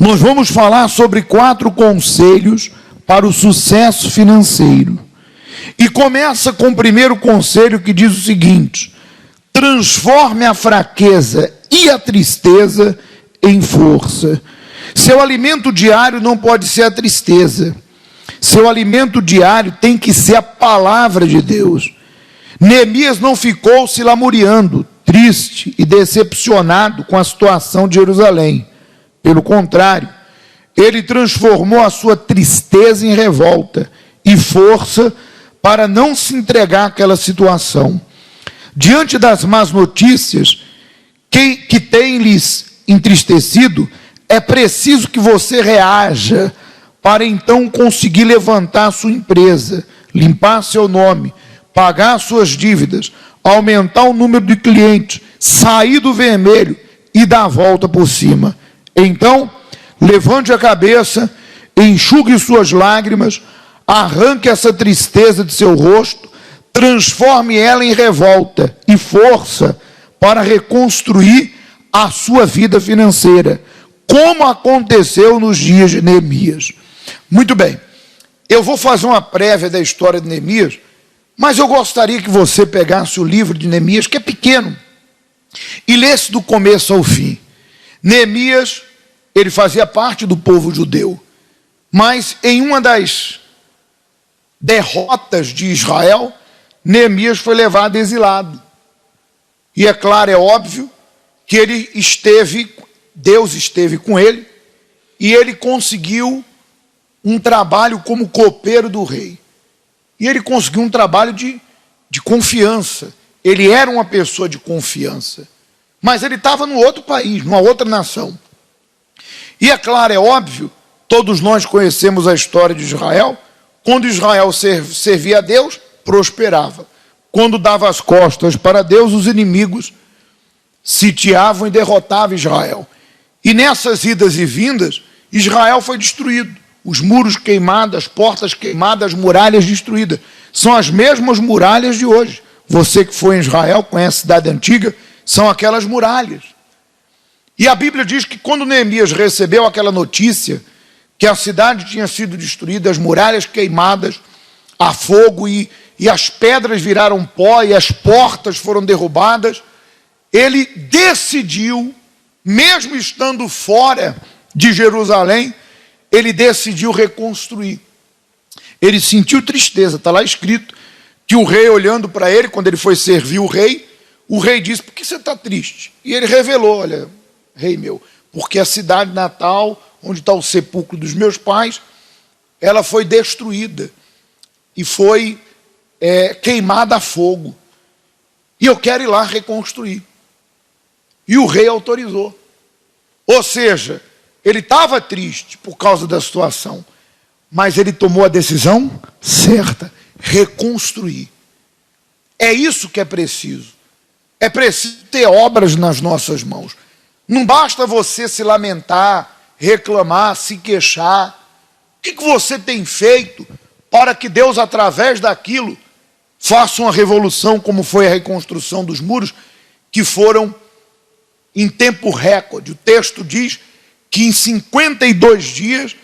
Nós vamos falar sobre 4 conselhos para o sucesso financeiro. E começa com o primeiro conselho, que diz o seguinte: transforme a fraqueza e a tristeza em força. Seu alimento diário não pode ser a tristeza. Seu alimento diário tem que ser a palavra de Deus. Neemias não ficou se lamuriando, triste e decepcionado com a situação de Jerusalém. Pelo contrário, ele transformou a sua tristeza em revolta e força para não se entregar àquela situação. Diante das más notícias que têm lhes entristecido, é preciso que você reaja para então conseguir levantar a sua empresa, limpar seu nome, pagar suas dívidas, aumentar o número de clientes, sair do vermelho e dar a volta por cima. Então, levante a cabeça, enxugue suas lágrimas, arranque essa tristeza de seu rosto, transforme ela em revolta e força para reconstruir a sua vida financeira, como aconteceu nos dias de Neemias. Muito bem, eu vou fazer uma prévia da história de Neemias, mas eu gostaria que você pegasse o livro de Neemias, que é pequeno, e lesse do começo ao fim. Neemias, ele fazia parte do povo judeu, mas em uma das derrotas de Israel, Neemias foi levado exilado. E é claro, é óbvio, que Deus esteve com ele, e ele conseguiu um trabalho como copeiro do rei. E ele conseguiu um trabalho de confiança. Ele era uma pessoa de confiança. Mas ele estava num outro país, numa outra nação. E é claro, é óbvio, todos nós conhecemos a história de Israel. Quando Israel servia a Deus, prosperava. Quando dava as costas para Deus, os inimigos sitiavam e derrotavam Israel. E nessas idas e vindas, Israel foi destruído. Os muros queimados, as portas queimadas, as muralhas destruídas. São as mesmas muralhas de hoje. Você que foi em Israel, conhece a cidade antiga, são aquelas muralhas. E a Bíblia diz que quando Neemias recebeu aquela notícia, que a cidade tinha sido destruída, as muralhas queimadas a fogo e as pedras viraram pó e as portas foram derrubadas, ele decidiu, mesmo estando fora de Jerusalém, ele decidiu reconstruir. Ele sentiu tristeza, está lá escrito, que o rei olhando para ele, quando ele foi servir o rei disse: por que você está triste? E ele revelou: olha, rei meu, porque a cidade natal, onde está o sepulcro dos meus pais, ela foi destruída e foi queimada a fogo. E eu quero ir lá reconstruir. E o rei autorizou. Ou seja, ele estava triste por causa da situação, mas ele tomou a decisão certa: reconstruir. É isso que é preciso. É preciso ter obras nas nossas mãos. Não basta você se lamentar, reclamar, se queixar. O que você tem feito para que Deus, através daquilo, faça uma revolução, como foi a reconstrução dos muros, que foram em tempo recorde? O texto diz que em 52 dias,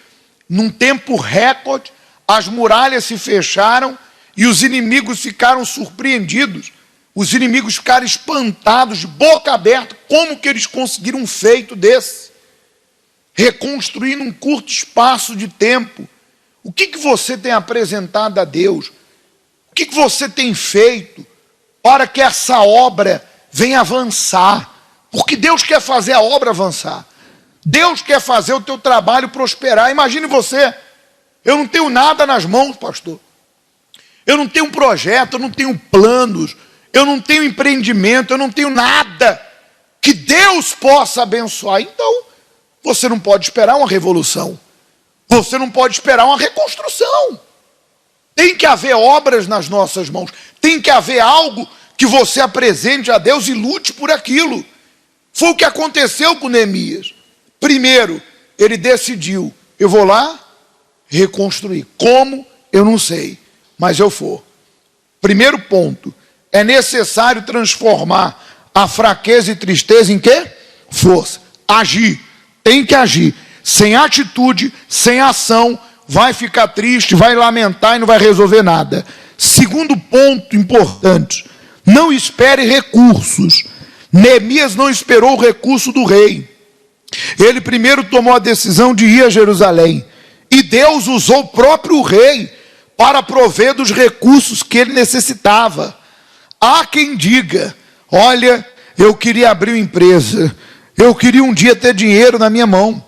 num tempo recorde, as muralhas se fecharam e os inimigos ficaram surpreendidos. Os inimigos ficaram espantados, de boca aberta. Como que eles conseguiram um feito desse? Reconstruir num curto espaço de tempo. O que você tem apresentado a Deus? O que você tem feito para que essa obra venha avançar? Porque Deus quer fazer a obra avançar. Deus quer fazer o teu trabalho prosperar. Imagine você: eu não tenho nada nas mãos, pastor. Eu não tenho projeto, eu não tenho planos, eu não tenho empreendimento, eu não tenho nada que Deus possa abençoar. Então, você não pode esperar uma revolução. Você não pode esperar uma reconstrução. Tem que haver obras nas nossas mãos. Tem que haver algo que você apresente a Deus e lute por aquilo. Foi o que aconteceu com Neemias. Primeiro, ele decidiu: eu vou lá reconstruir. Como? Eu não sei, mas eu vou. Primeiro ponto: é necessário transformar a fraqueza e tristeza em quê? Força. Agir. Tem que agir. sem atitude, sem ação, vai ficar triste, vai lamentar e não vai resolver nada. Segundo ponto importante, não espere recursos. Neemias não esperou o recurso do rei. Ele primeiro tomou a decisão de ir a Jerusalém. E Deus usou o próprio rei para prover dos recursos que ele necessitava. Há quem diga, olha, eu queria abrir uma empresa, eu queria um dia ter dinheiro na minha mão.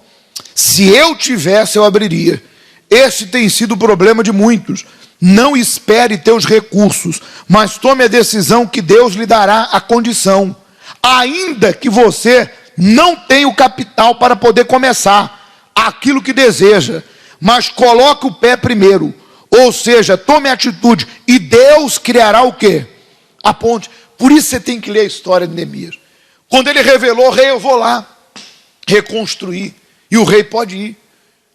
Se eu tivesse, eu abriria. Esse tem sido o problema de muitos. Não espere ter os recursos, mas tome a decisão que Deus lhe dará a condição. Ainda que você não tenha o capital para poder começar aquilo que deseja, mas coloque o pé primeiro. Ou seja, tome atitude e Deus criará o quê? A ponte. Por isso você tem que ler a história de Neemias. Quando ele revelou, rei, eu vou lá reconstruir. E o rei pode ir.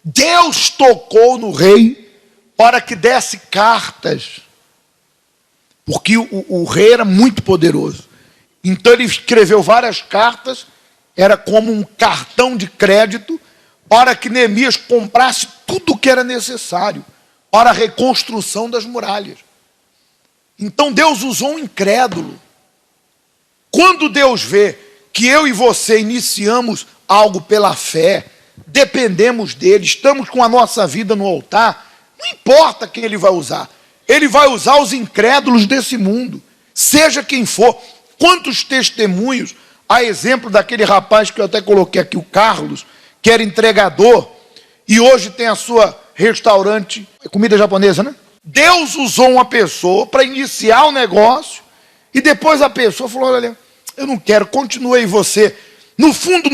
Deus tocou no rei para que desse cartas. Porque o rei era muito poderoso. Então ele escreveu várias cartas, era como um cartão de crédito, para que Neemias comprasse tudo o que era necessário para a reconstrução das muralhas. Então Deus usou um incrédulo. Quando Deus vê que eu e você iniciamos algo pela fé, dependemos dele, estamos com a nossa vida no altar, não importa quem ele vai usar os incrédulos desse mundo, seja quem for. Quantos testemunhos, a exemplo daquele rapaz que eu até coloquei aqui, o Carlos, que era entregador, e hoje tem a sua restaurante, comida japonesa, né? Deus usou uma pessoa para iniciar o negócio, e depois a pessoa falou, olha, eu não quero, continue aí você. No fundo,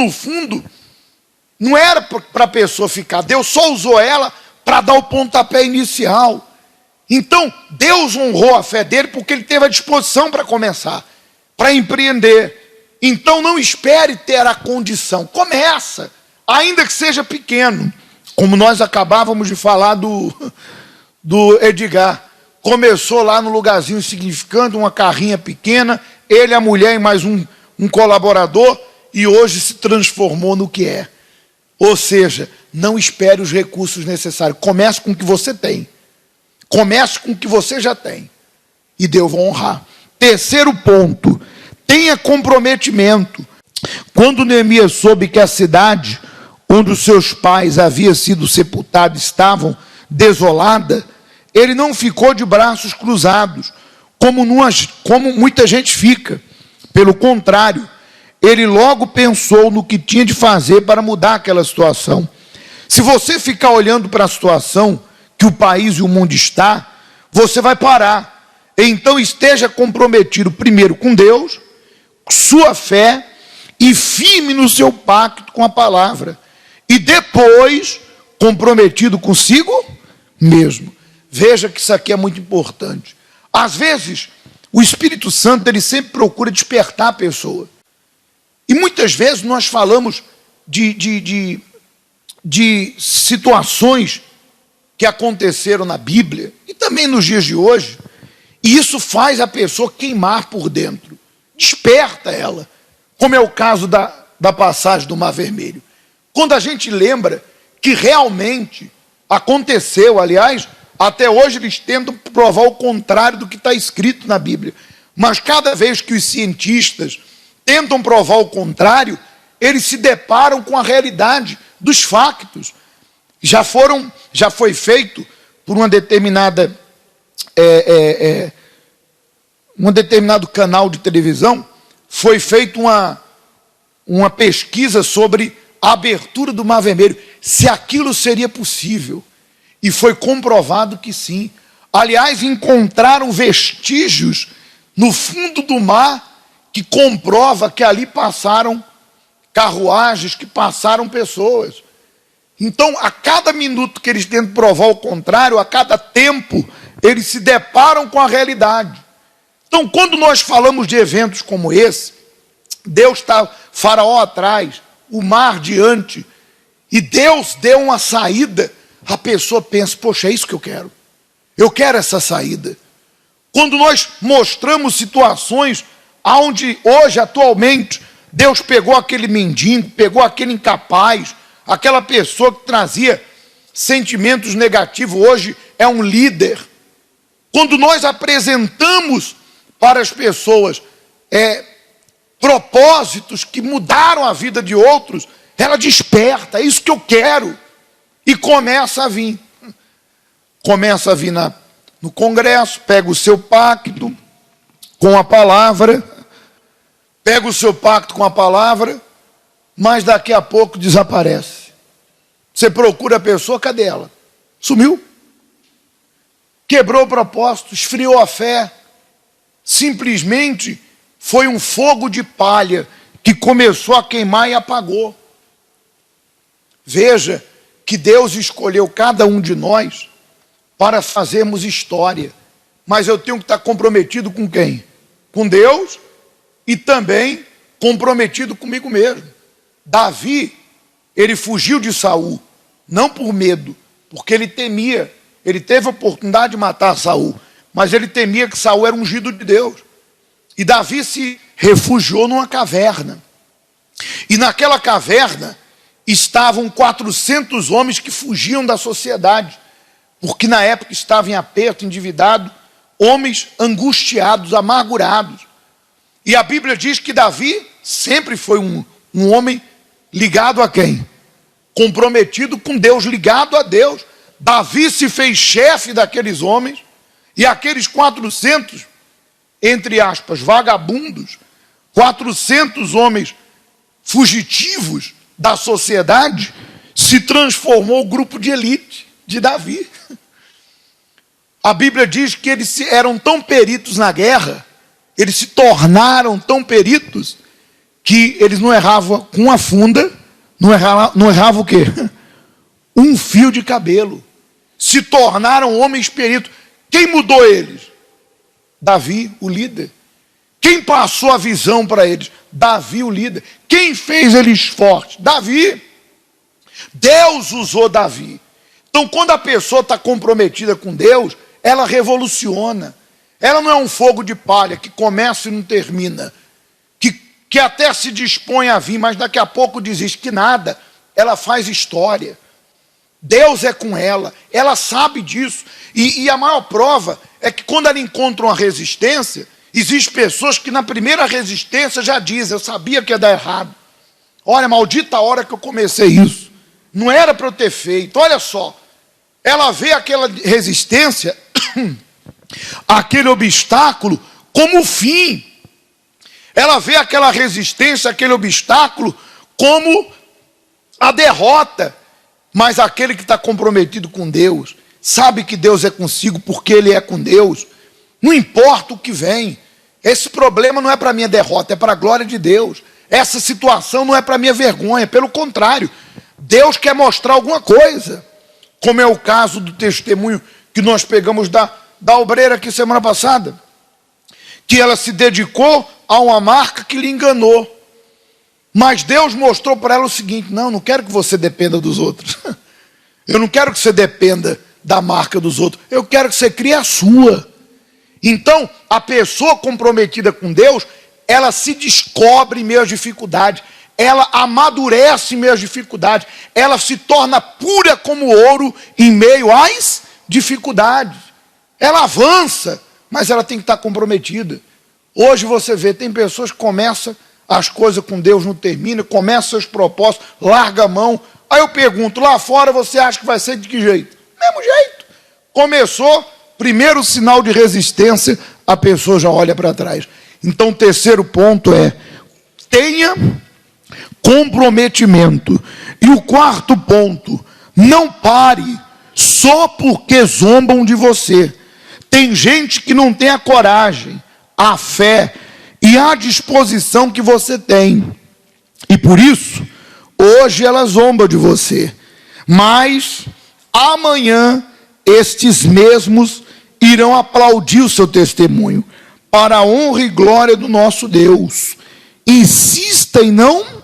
não era para a pessoa ficar, Deus só usou ela para dar o pontapé inicial. Então, Deus honrou a fé dele porque ele teve a disposição para começar, para empreender. Então, não espere ter a condição, começa, ainda que seja pequeno, como nós acabávamos de falar do Edgar. Começou lá no lugarzinho insignificante, uma carrinha pequena, ele, a mulher e mais um colaborador, e hoje se transformou no que é. Ou seja, não espere os recursos necessários, comece com o que você tem. Comece com o que você já tem. E Deus vai honrar. Terceiro ponto, tenha comprometimento. Quando Neemias soube que a cidade onde os seus pais haviam sido sepultados estavam desolada, ele não ficou de braços cruzados, como muita gente fica. Pelo contrário, ele logo pensou no que tinha de fazer para mudar aquela situação. Se você ficar olhando para a situação que o país e o mundo está, você vai parar. Então esteja comprometido primeiro com Deus, sua fé, e firme no seu pacto com a palavra. E depois, comprometido consigo mesmo. Veja que isso aqui é muito importante. Às vezes, o Espírito Santo, ele sempre procura despertar a pessoa. E muitas vezes nós falamos de situações que aconteceram na Bíblia, e também nos dias de hoje, e isso faz a pessoa queimar por dentro, desperta ela, como é o caso da passagem do Mar Vermelho. Quando a gente lembra que realmente aconteceu, aliás, até hoje eles tentam provar o contrário do que está escrito na Bíblia, mas cada vez que os cientistas tentam provar o contrário, eles se deparam com a realidade dos factos. Já foi feito por um determinado canal de televisão, foi feita uma pesquisa sobre a abertura do Mar Vermelho, se aquilo seria possível. E foi comprovado que sim. Aliás, encontraram vestígios no fundo do mar que comprova que ali passaram carruagens, que passaram pessoas. Então, a cada minuto que eles tentam provar o contrário, a cada tempo, eles se deparam com a realidade. Então, quando nós falamos de eventos como esse, Deus está Faraó atrás, o mar diante, e Deus deu uma saída, a pessoa pensa, poxa, é isso que eu quero essa saída. Quando nós mostramos situações onde hoje, atualmente, Deus pegou aquele mendigo, pegou aquele incapaz, aquela pessoa que trazia sentimentos negativos, hoje é um líder. Quando nós apresentamos para as pessoas propósitos que mudaram a vida de outros, ela desperta, é isso que eu quero, e começa a vir. Começa a vir no congresso, pega o seu pacto com a palavra, mas daqui a pouco desaparece. Você procura a pessoa, cadê ela? Sumiu. Quebrou o propósito, esfriou a fé. Simplesmente foi um fogo de palha que começou a queimar e apagou. Veja que Deus escolheu cada um de nós para fazermos história. Mas eu tenho que estar comprometido com quem? Com Deus e também comprometido comigo mesmo. Davi, ele fugiu de Saul, não por medo, porque ele temia. Ele teve a oportunidade de matar Saul, mas ele temia que Saul era ungido de Deus. E Davi se refugiou numa caverna. E naquela caverna estavam 400 homens que fugiam da sociedade, porque na época estavam em aperto, endividado, homens angustiados, amargurados. E a Bíblia diz que Davi sempre foi um homem ligado a quem? Comprometido com Deus, ligado a Deus. Davi se fez chefe daqueles homens, e aqueles 400, entre aspas, vagabundos, 400 homens fugitivos da sociedade, se transformou o grupo de elite de Davi. A Bíblia diz que eles eram tão peritos na guerra, eles se tornaram tão peritos, que eles não erravam com uma funda, não erravam o quê? Um fio de cabelo. Se tornaram homens peritos. Quem mudou eles? Davi, o líder. Quem passou a visão para eles? Davi, o líder. Quem fez eles fortes? Davi. Deus usou Davi. Então, quando a pessoa está comprometida com Deus, ela revoluciona. Ela não é um fogo de palha que começa e não termina, que até se dispõe a vir, mas daqui a pouco desiste, que nada. Ela faz história. Deus é com ela, ela sabe disso. E a maior prova é que quando ela encontra uma resistência, existem pessoas que na primeira resistência já dizem, eu sabia que ia dar errado. Olha, maldita a hora que eu comecei isso. Não era para eu ter feito. Olha só, ela vê aquela resistência, aquele obstáculo, como o fim. Ela vê aquela resistência, aquele obstáculo, como a derrota. Mas aquele que está comprometido com Deus, sabe que Deus é consigo porque Ele é com Deus, não importa o que vem. Esse problema não é para minha derrota, é para a glória de Deus. Essa situação não é para minha vergonha, pelo contrário, Deus quer mostrar alguma coisa. Como é o caso do testemunho que nós pegamos da obreira aqui semana passada, que ela se dedicou a uma marca que lhe enganou. Mas Deus mostrou para ela o seguinte, não quero que você dependa dos outros. Eu não quero que você dependa da marca dos outros. Eu quero que você crie a sua. Então, a pessoa comprometida com Deus, ela se descobre em meio às dificuldades. Ela amadurece em meio às dificuldades. Ela se torna pura como ouro em meio às dificuldades. Ela avança, mas ela tem que estar comprometida. Hoje você vê, tem pessoas que começam as coisas com Deus, não terminam, começam seus propósitos, larga a mão. Aí eu pergunto, lá fora você acha que vai ser de que jeito? Mesmo jeito. Começou, primeiro sinal de resistência, a pessoa já olha para trás. Então o terceiro ponto é, tenha comprometimento. E o quarto ponto, não pare só porque zombam de você. Tem gente que não tem a coragem, a fé e a disposição que você tem. E por isso, hoje ela zomba de você. Mas amanhã, estes mesmos irão aplaudir o seu testemunho, para a honra e glória do nosso Deus. Insista em não.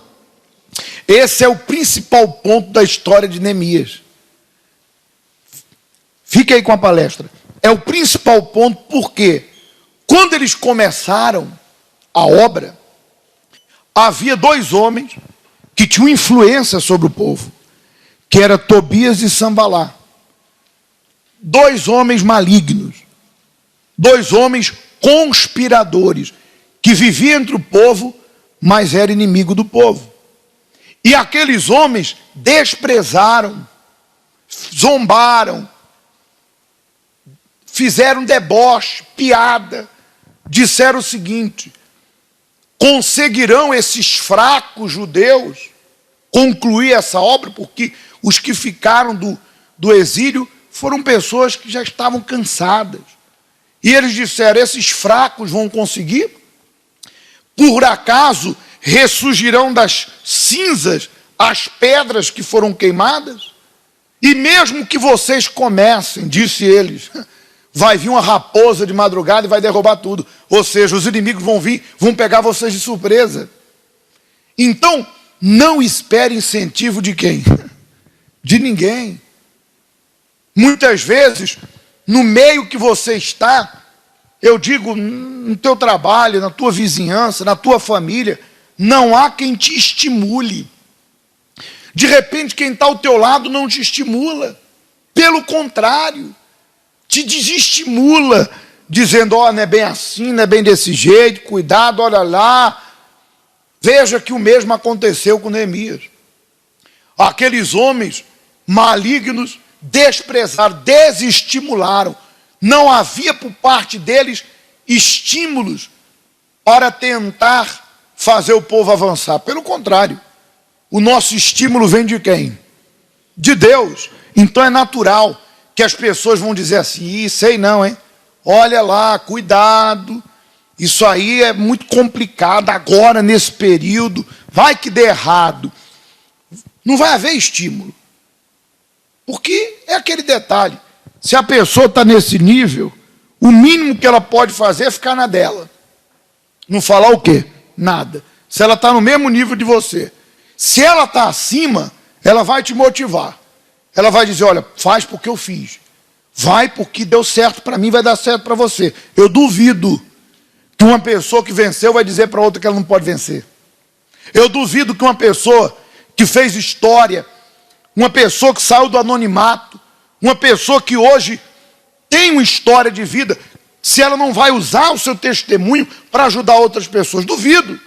Esse é o principal ponto da história de Neemias. Fique aí com a palestra. É o principal ponto, porque quando eles começaram a obra, havia 2 homens que tinham influência sobre o povo. que era Tobias e Sambalá. 2 homens malignos, 2 homens conspiradores, que viviam entre o povo, mas era inimigo do povo. E aqueles homens desprezaram, zombaram, fizeram deboche, piada, disseram o seguinte: conseguirão esses fracos judeus concluir essa obra? Porque os que ficaram do exílio foram pessoas que já estavam cansadas. E eles disseram: esses fracos vão conseguir? Por acaso ressurgirão das cinzas as pedras que foram queimadas? E mesmo que vocês comecem, disse eles, vai vir uma raposa de madrugada e vai derrubar tudo. Ou seja, os inimigos vão vir, vão pegar vocês de surpresa. Então, não espere incentivo de quem? De ninguém. Muitas vezes, no meio que você está, eu digo, no teu trabalho, na tua vizinhança, na tua família, não há quem te estimule. De repente, quem está ao teu lado não te estimula. Pelo contrário, te desestimula, dizendo: ó, não é bem assim, não é bem desse jeito, cuidado, olha lá. Veja que o mesmo aconteceu com Neemias. Aqueles homens malignos desprezaram, desestimularam. Não havia por parte deles estímulos para tentar fazer o povo avançar. Pelo contrário, o nosso estímulo vem de quem? De Deus. Então é natural que as pessoas vão dizer assim: sei não, hein? Olha lá, cuidado. Isso aí é muito complicado agora, nesse período. Vai que dê errado. Não vai haver estímulo. Porque é aquele detalhe. Se a pessoa está nesse nível, o mínimo que ela pode fazer é ficar na dela. Não falar o quê? Nada. Se ela está no mesmo nível de você. Se ela está acima, ela vai te motivar. Ela vai dizer: olha, faz porque eu fiz. Vai porque deu certo para mim, vai dar certo para você. Eu duvido que uma pessoa que venceu vai dizer para outra que ela não pode vencer. Eu duvido que uma pessoa que fez história, uma pessoa que saiu do anonimato, uma pessoa que hoje tem uma história de vida, se ela não vai usar o seu testemunho para ajudar outras pessoas. Duvido.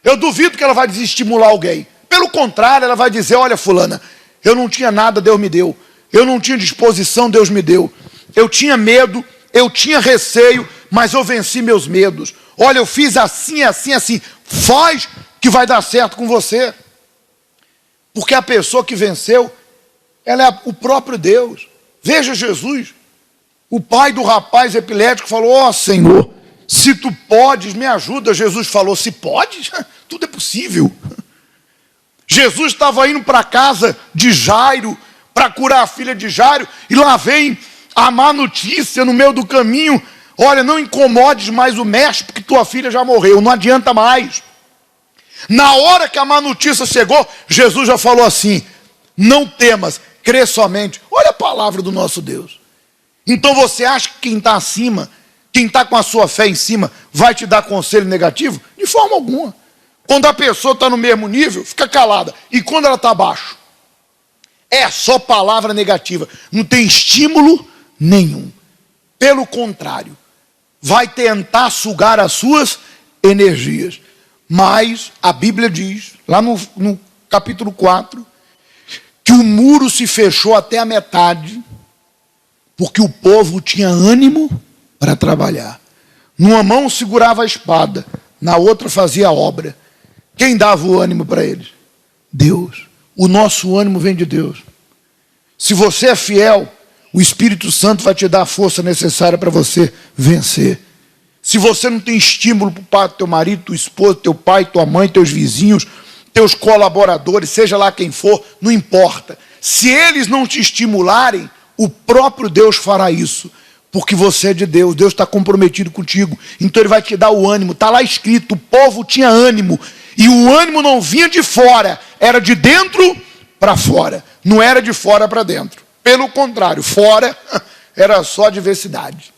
Eu duvido que ela vai desestimular alguém. Pelo contrário, ela vai dizer: olha, fulana, eu não tinha nada, Deus me deu. Eu não tinha disposição, Deus me deu. Eu tinha medo, eu tinha receio, mas eu venci meus medos. Olha, eu fiz assim, assim, assim. Faz que vai dar certo com você. Porque a pessoa que venceu, ela é o próprio Deus. Veja Jesus. O pai do rapaz epilético falou: ó Senhor, se tu podes, me ajuda. Jesus falou: se pode, tudo é possível. Jesus estava indo para a casa de Jairo, para curar a filha de Jairo, e lá vem a má notícia no meio do caminho: olha, não incomodes mais o mestre, porque tua filha já morreu, não adianta mais. Na hora que a má notícia chegou, Jesus já falou assim: não temas, crê somente. Olha a palavra do nosso Deus. Então você acha que quem está acima, quem está com a sua fé em cima, vai te dar conselho negativo? De forma alguma. Quando a pessoa está no mesmo nível, fica calada. E quando ela está abaixo? É só palavra negativa. Não tem estímulo nenhum. Pelo contrário, vai tentar sugar as suas energias. Mas a Bíblia diz, lá no capítulo 4, que o muro se fechou até a metade, porque o povo tinha ânimo para trabalhar. Numa mão segurava a espada, na outra fazia a obra. Quem dava o ânimo para eles? Deus. O nosso ânimo vem de Deus. Se você é fiel, o Espírito Santo vai te dar a força necessária para você vencer. Se você não tem estímulo por parte do teu marido, tua esposa, teu pai, tua mãe, teus vizinhos, teus colaboradores, seja lá quem for, não importa. Se eles não te estimularem, o próprio Deus fará isso. Porque você é de Deus, Deus está comprometido contigo. Então Ele vai te dar o ânimo. Está lá escrito, o povo tinha ânimo. E o ânimo não vinha de fora, era de dentro para fora. Não era de fora para dentro. Pelo contrário, fora era só diversidade.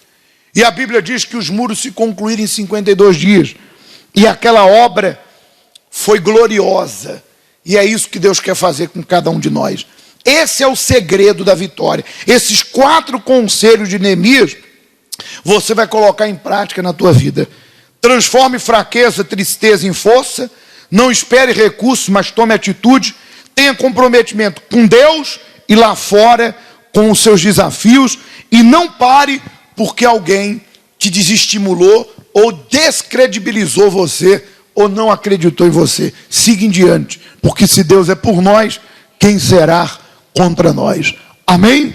E a Bíblia diz que os muros se concluíram em 52 dias. E aquela obra foi gloriosa. E é isso que Deus quer fazer com cada um de nós. Esse é o segredo da vitória. Esses 4 conselhos de Neemias, você vai colocar em prática na tua vida. Transforme fraqueza, tristeza em força. Não espere recursos, mas tome atitude. Tenha comprometimento com Deus e lá fora com os seus desafios. E não pare porque alguém te desestimulou ou descredibilizou você ou não acreditou em você. Siga em diante, porque se Deus é por nós, quem será contra nós? Amém?